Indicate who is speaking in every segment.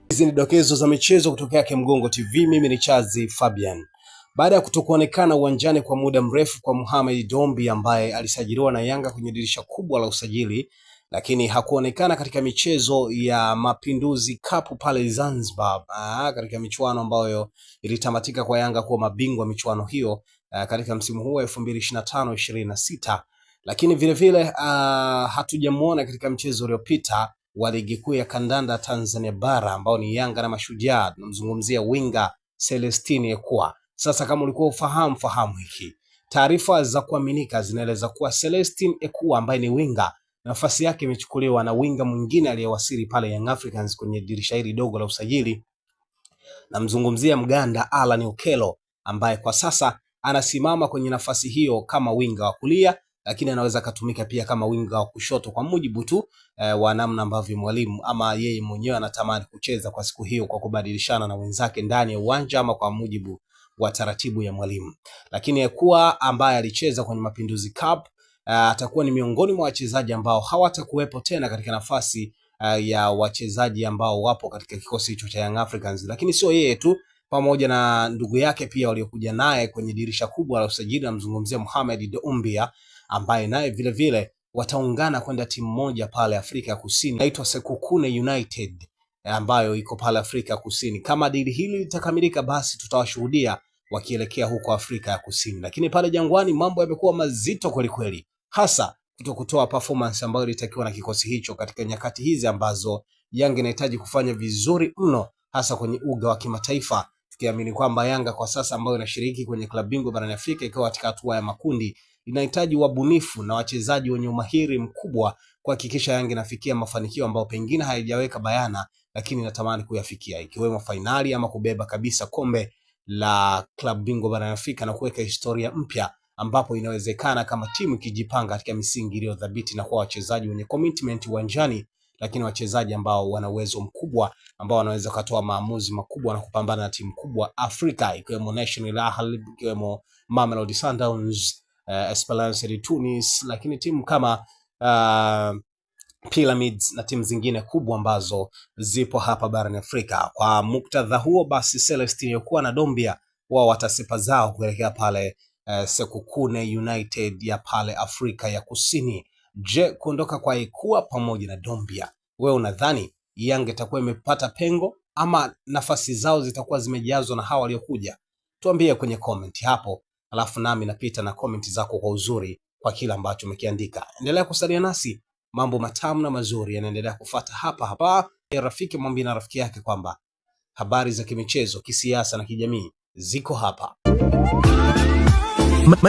Speaker 1: Hizi ni dokezo za michezo kutokea Kemgongo TV. Mimi ni Chazi Fabian. Baada ya kutokuonekana uwanjani kwa muda mrefu kwa Mohamed Dombia ambaye alisajiliwa na Yanga kwenye dirisha kubwa la usajili, lakini hakuonekana katika michezo ya Mapinduzi Cup pale Zanzibar, katika michuano ambayo ilitamatika kwa Yanga kuwa mabingwa michuano hiyo katika msimu huu 2025-26, lakini vile vile hatujamuona katika mchezo uliopita wa ligi kuu ya kandanda Tanzania bara ambao ni Yanga na Mashujaa. Tunamzungumzia winga Celestine Ekua. Sasa kama ulikuwa fahamu hiki, taarifa za kuaminika zinaeleza kuwa Celestine Ekua ambaye ni winga, nafasi yake imechukuliwa na winga mwingine aliyewasili pale Young Africans kwenye dirisha hili dogo la usajili. Namzungumzia Mganda Alan Okello ambaye kwa sasa anasimama kwenye nafasi hiyo kama winga wa kulia, lakini anaweza kutumika pia kama winga wa kushoto kwa mujibu tu wa namna ambavyo mwalimu ama yeye mwenyewe anatamani kucheza kwa siku hiyo, kwa kubadilishana na wenzake ndani ya uwanja ama kwa mujibu wa taratibu ya mwalimu. Lakini Ekua ambaye alicheza kwenye Mapinduzi Cup atakuwa ni miongoni mwa wachezaji ambao hawatakuwepo tena katika nafasi ya wachezaji ambao wapo katika kikosi hicho cha Young Africans. Lakini sio yeye tu, pamoja na ndugu yake pia waliokuja naye kwenye dirisha kubwa la usajili. Namzungumzia Mohamed Dombia ambaye naye vile vile wataungana kwenda timu moja pale Afrika ya Kusini inaitwa Sekhukhune United ambayo iko pale Afrika ya Kusini. Kama dili hili litakamilika, basi tutawashuhudia wakielekea huko Afrika ya Kusini. Lakini pale Jangwani mambo yamekuwa mazito kweli kweli, hasa kutokutoa performance ambayo ilitakiwa na kikosi hicho katika nyakati hizi ambazo Yanga inahitaji kufanya vizuri mno, hasa kwenye uga wa kimataifa, tukiamini kwamba Yanga kwa sasa ambayo inashiriki kwenye klabu bingwa barani Afrika ikiwa katika hatua ya makundi inahitaji wabunifu na wachezaji wenye umahiri mkubwa kuhakikisha Yanga inafikia mafanikio ambayo pengine haijaweka bayana, lakini natamani kuyafikia, ikiwemo finali ama kubeba kabisa kombe la klabu bingwa barani Afrika na kuweka historia mpya, ambapo inawezekana kama timu ikijipanga katika misingi iliyodhabiti na kwa wachezaji wenye commitment uwanjani, lakini wachezaji ambao wana uwezo mkubwa ambao wanaweza kutoa maamuzi makubwa na kupambana na timu kubwa Afrika, ikiwemo National Ahli, ikiwemo Mamelodi Sundowns, Esperance de Tunis, lakini timu kama Pyramids na timu zingine kubwa ambazo zipo hapa barani Afrika. Kwa muktadha huo basi Celestine Ekua na Dombia wao watasepa zao kuelekea pale Sekhukhune United ya pale Afrika ya Kusini. Je, kuondoka kwa Ekua pamoja na Dombia, wewe unadhani Yanga itakuwa imepata pengo ama nafasi zao zitakuwa zimejazwa na hawa waliokuja? Tuambie kwenye comment hapo, alafu nami napita na comment zako kwa uzuri kwa kila ambacho umekiandika. Endelea kusalia nasi, mambo matamu na mazuri yanaendelea kufuata hapa. Rafiki mwambie na rafiki yake kwamba habari za kimichezo, kisiasa na kijamii ziko hapa.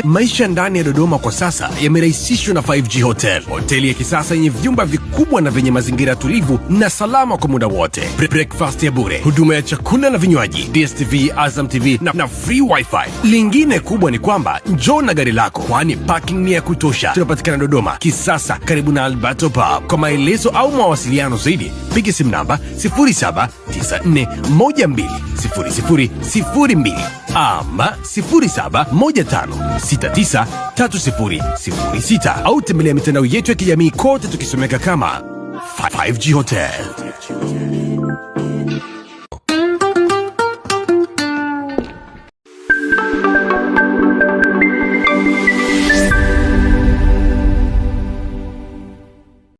Speaker 2: Maisha ndani ya Dodoma kwa sasa yamerahisishwa na 5G Hotel. Hoteli ya kisasa yenye vyumba vikubwa na vyenye mazingira tulivu na salama kwa muda wote. Breakfast ya bure, huduma ya chakula na vinywaji, DStv, Azam TV na free wifi. Lingine kubwa ni kwamba njoo na gari lako, kwani parking ni ya kutosha. Tunapatikana Dodoma Kisasa karibu na Alberto Pub. Kwa maelezo au mawasiliano zaidi piga simu namba 0794120002 ama 0715693006 au tembelea mitandao yetu ya kijamii kote tukisomeka kama 5G Hotel.